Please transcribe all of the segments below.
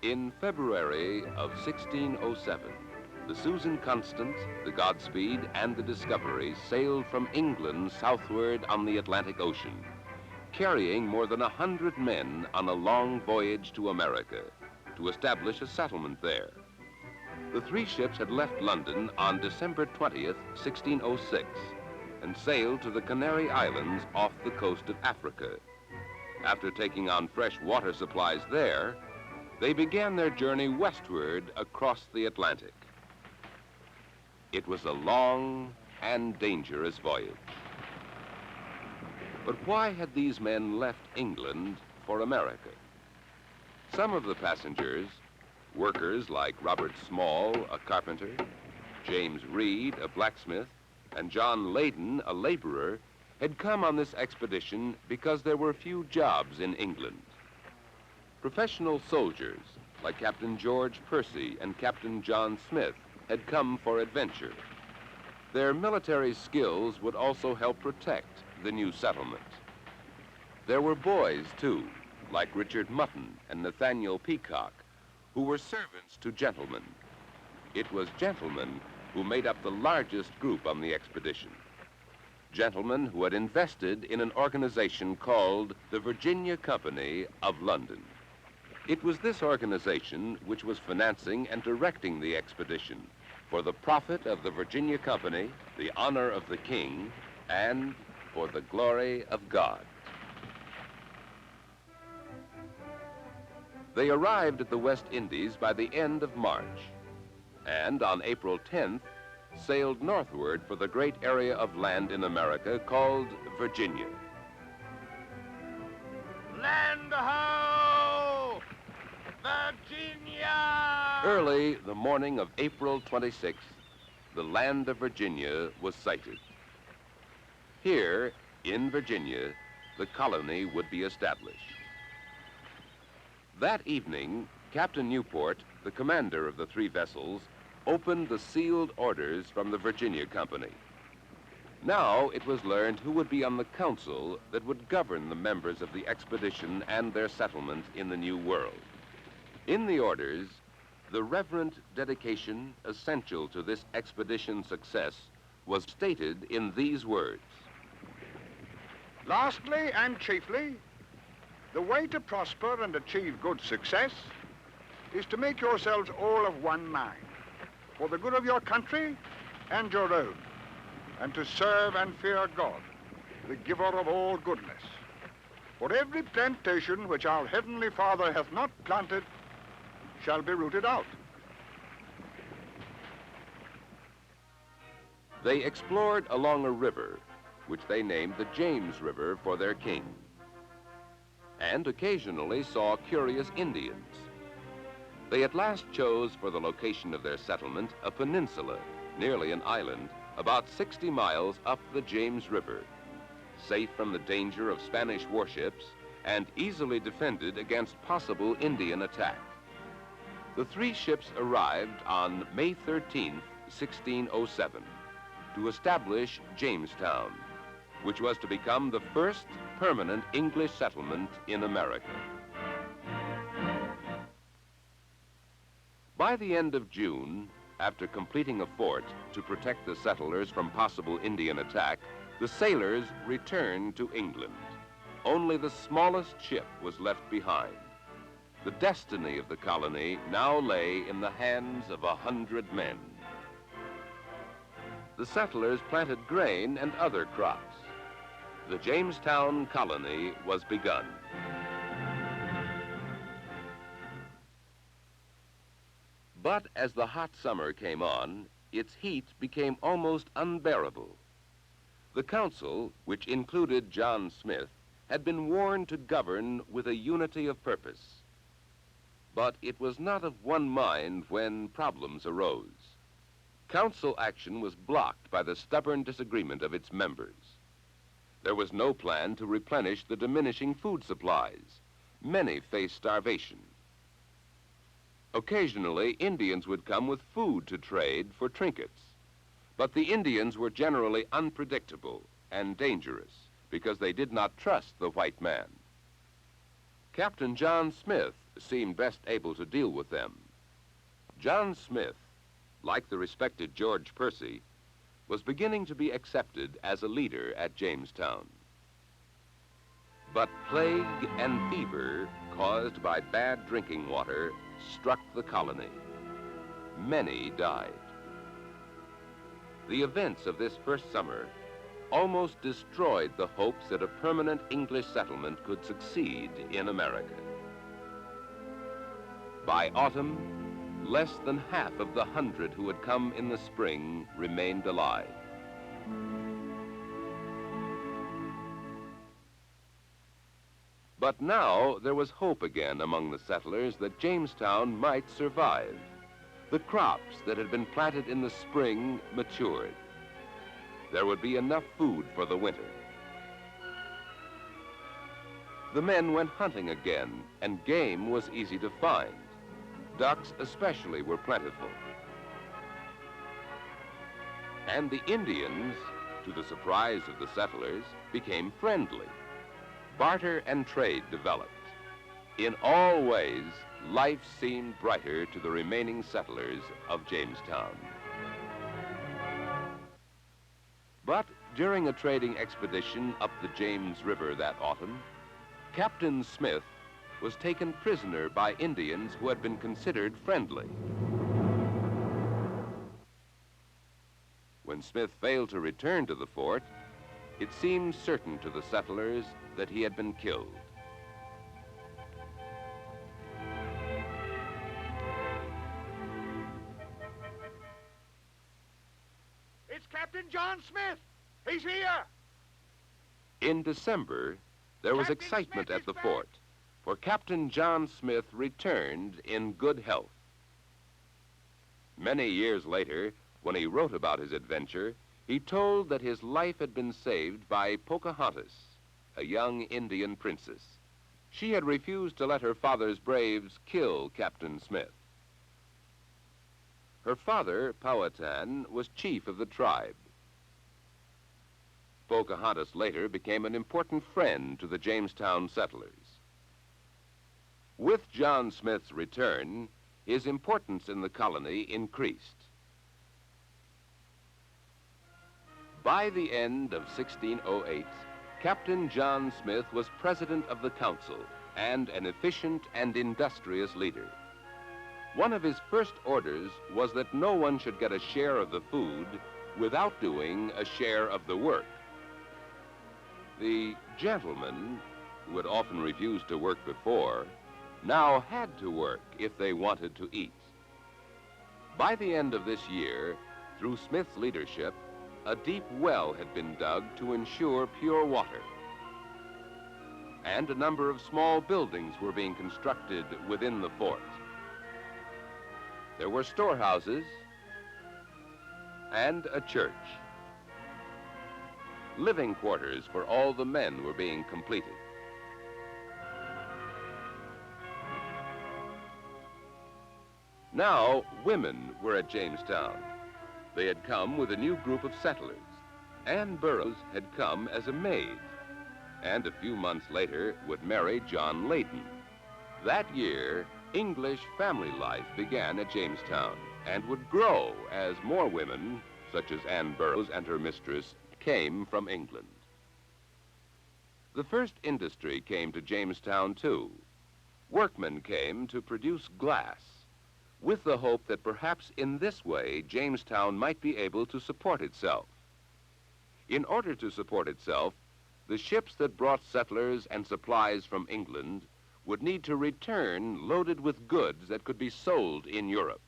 In February of 1607, the Susan Constant, the Godspeed, and the Discovery sailed from England southward on the Atlantic Ocean, carrying more than 100 men on a long voyage to America to establish a settlement there. The three ships had left London on December 20th, 1606, and sailed to the Canary Islands off the coast of Africa. After taking on fresh water supplies there, they began their journey westward across the Atlantic. It was a long and dangerous voyage. But why had these men left England for America? Some of the passengers, workers like Robert Small, a carpenter, James Reed, a blacksmith, and John Leyden, a laborer, had come on this expedition because there were few jobs in England. Professional soldiers like Captain George Percy and Captain John Smith had come for adventure. Their military skills would also help protect the new settlement. There were boys, too, like Richard Mutton and Nathaniel Peacock, who were servants to gentlemen. It was gentlemen who made up the largest group on the expedition. Gentlemen who had invested in an organization called the Virginia Company of London. It was this organization which was financing and directing the expedition for the profit of the Virginia Company, the honor of the king, and for the glory of God. They arrived at the West Indies by the end of March, and on April 10th, sailed northward for the great area of land in America called Virginia. Land ho! Virginia! Early the morning of April 26th, the land of Virginia was sighted. Here, in Virginia, the colony would be established. That evening, Captain Newport, the commander of the three vessels, opened the sealed orders from the Virginia Company. Now it was learned who would be on the council that would govern the members of the expedition and their settlement in the New World. In the orders, the reverent dedication essential to this expedition's success was stated in these words. Lastly and chiefly, the way to prosper and achieve good success is to make yourselves all of one mind, for the good of your country and your own, and to serve and fear God, the giver of all goodness. For every plantation which our Heavenly Father hath not planted shall be rooted out. They explored along a river, which they named the James River for their king, and occasionally saw curious Indians. They at last chose for the location of their settlement a peninsula, nearly an island, about 60 miles up the James River, safe from the danger of Spanish warships and easily defended against possible Indian attack. The three ships arrived on May 13th, 1607, to establish Jamestown, which was to become the first permanent English settlement in America. By the end of June, after completing a fort to protect the settlers from possible Indian attack, the sailors returned to England. Only the smallest ship was left behind. The destiny of the colony now lay in the hands of 100 men. The settlers planted grain and other crops. The Jamestown Colony was begun. But as the hot summer came on, its heat became almost unbearable. The council, which included John Smith, had been warned to govern with a unity of purpose. But it was not of one mind when problems arose. Council action was blocked by the stubborn disagreement of its members. There was no plan to replenish the diminishing food supplies. Many faced starvation. Occasionally, Indians would come with food to trade for trinkets. But the Indians were generally unpredictable and dangerous because they did not trust the white man. Captain John Smith seemed best able to deal with them. John Smith, like the respected George Percy, was beginning to be accepted as a leader at Jamestown. But plague and fever caused by bad drinking water struck the colony. Many died. The events of this first summer almost destroyed the hopes that a permanent English settlement could succeed in America. By autumn, less than half of the 100 who had come in the spring remained alive. But now there was hope again among the settlers that Jamestown might survive. The crops that had been planted in the spring matured. There would be enough food for the winter. The men went hunting again, and game was easy to find. Ducks especially were plentiful. And the Indians, to the surprise of the settlers, became friendly. Barter and trade developed. In all ways, life seemed brighter to the remaining settlers of Jamestown. But during a trading expedition up the James River that autumn, Captain Smith was taken prisoner by Indians who had been considered friendly. When Smith failed to return to the fort, it seemed certain to the settlers that he had been killed. It's Captain John Smith. He's here. In December, there was Captain excitement Smith at the is back. fort, for Captain John Smith returned in good health. Many years later, when he wrote about his adventure, he told that his life had been saved by Pocahontas, a young Indian princess. She had refused to let her father's braves kill Captain Smith. Her father, Powhatan, was chief of the tribe. Pocahontas later became an important friend to the Jamestown settlers. With John Smith's return, his importance in the colony increased. By the end of 1608, Captain John Smith was president of the council and an efficient and industrious leader. One of his first orders was that no one should get a share of the food without doing a share of the work. The gentlemen, who had often refused to work before, now had to work if they wanted to eat. By the end of this year, through Smith's leadership, a deep well had been dug to ensure pure water. And a number of small buildings were being constructed within the fort. There were storehouses and a church. Living quarters for all the men were being completed. Now, women were at Jamestown. They had come with a new group of settlers. Anne Burroughs had come as a maid, and a few months later would marry John Layton. That year, English family life began at Jamestown and would grow as more women, such as Anne Burroughs and her mistress, came from England. The first industry came to Jamestown, too. Workmen came to produce glass, with the hope that perhaps in this way Jamestown might be able to support itself. In order to support itself, the ships that brought settlers and supplies from England would need to return loaded with goods that could be sold in Europe.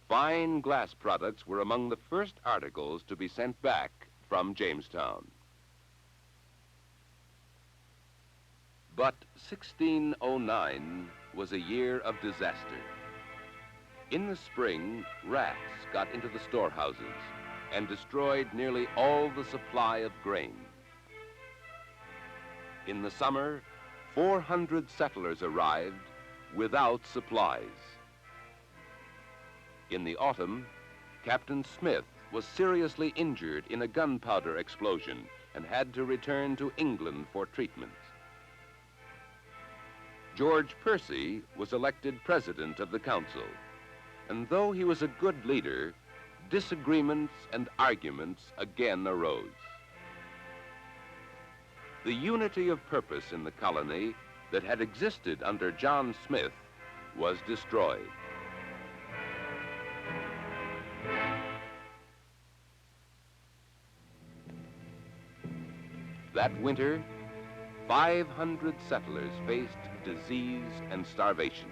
Fine glass products were among the first articles to be sent back from Jamestown. But 1609 was a year of disaster. In the spring, rats got into the storehouses and destroyed nearly all the supply of grain. In the summer, 400 settlers arrived without supplies. In the autumn, Captain Smith was seriously injured in a gunpowder explosion and had to return to England for treatment. George Percy was elected president of the council, and though he was a good leader, disagreements and arguments again arose. The unity of purpose in the colony that had existed under John Smith was destroyed. That winter, 500 settlers faced disease and starvation.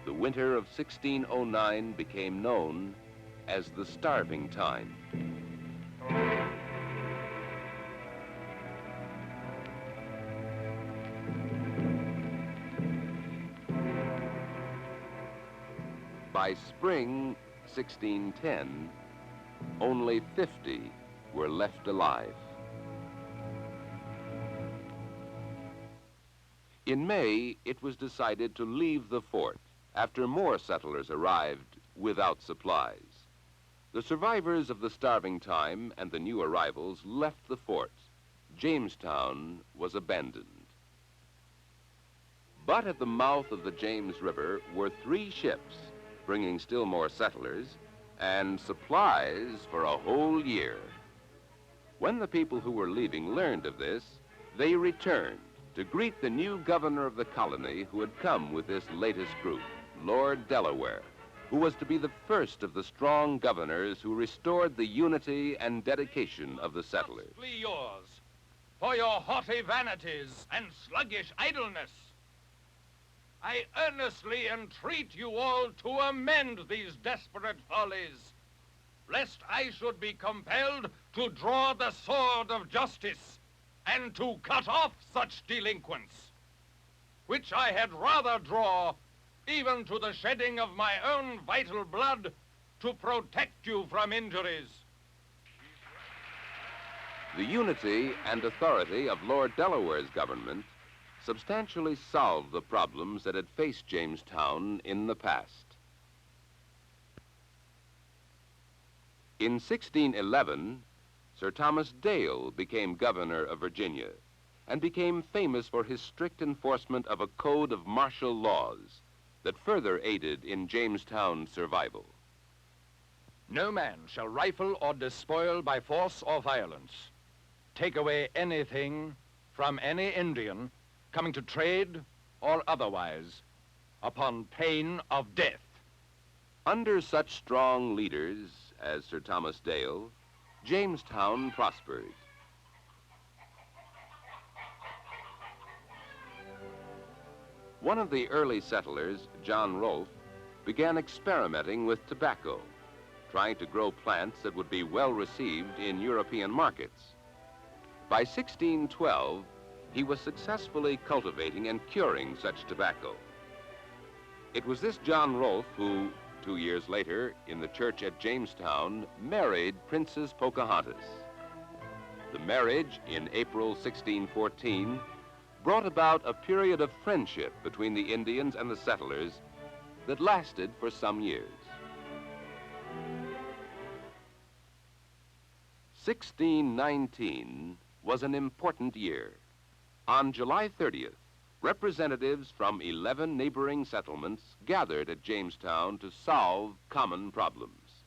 The winter of 1609 became known as the Starving Time. By spring 1610, only 50 were left alive. In May, it was decided to leave the fort after more settlers arrived without supplies. The survivors of the Starving Time and the new arrivals left the fort. Jamestown was abandoned. But at the mouth of the James River were 3 ships, bringing still more settlers and supplies for a whole year. When the people who were leaving learned of this, they returned to greet the new governor of the colony who had come with this latest group, Lord Delaware, who was to be the first of the strong governors who restored the unity and dedication of the settlers. Justly yours for your haughty vanities and sluggish idleness. I earnestly entreat you all to amend these desperate follies, lest I should be compelled to draw the sword of justice and to cut off such delinquents, which I had rather draw, even to the shedding of my own vital blood, to protect you from injuries. The unity and authority of Lord Delaware's government substantially solved the problems that had faced Jamestown in the past. In 1611, Sir Thomas Dale became governor of Virginia and became famous for his strict enforcement of a code of martial laws that further aided in Jamestown's survival. No man shall rifle or despoil by force or violence, take away anything from any Indian coming to trade or otherwise, upon pain of death. Under such strong leaders as Sir Thomas Dale, Jamestown prospered. One of the early settlers, John Rolfe, began experimenting with tobacco, trying to grow plants that would be well received in European markets. By 1612, he was successfully cultivating and curing such tobacco. It was this John Rolfe who, 2 years later, in the church at Jamestown, married Princess Pocahontas. The marriage, in April 1614, brought about a period of friendship between the Indians and the settlers that lasted for some years. 1619 was an important year. On July 30th, representatives from 11 neighboring settlements gathered at Jamestown to solve common problems.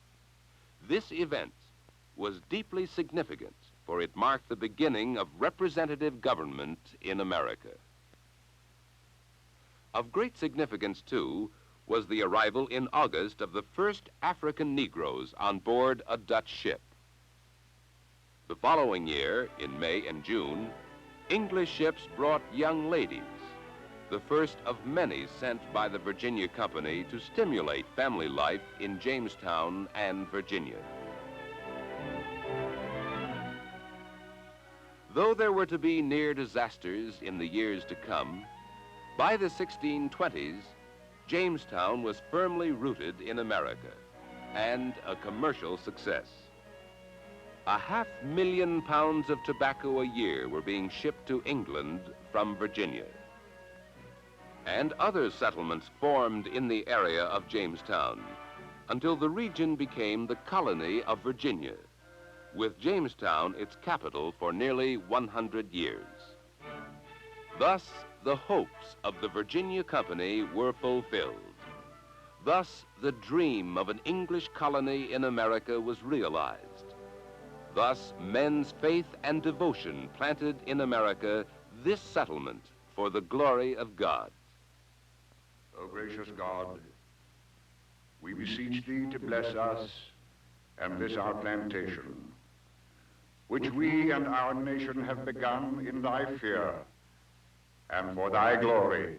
This event was deeply significant, for it marked the beginning of representative government in America. Of great significance, too, was the arrival in August of the first African Negroes on board a Dutch ship. The following year, in May and June, English ships brought young ladies, the first of many sent by the Virginia Company to stimulate family life in Jamestown and Virginia. Though there were to be near disasters in the years to come, by the 1620s, Jamestown was firmly rooted in America and a commercial success. 500,000 pounds of tobacco a year were being shipped to England from Virginia. And other settlements formed in the area of Jamestown until the region became the colony of Virginia, with Jamestown its capital for nearly 100 years. Thus, the hopes of the Virginia Company were fulfilled. Thus, the dream of an English colony in America was realized. Thus, men's faith and devotion planted in America this settlement for the glory of God. O gracious God, we beseech thee to bless us and this our plantation, which we and our nation have begun in thy fear and for thy glory.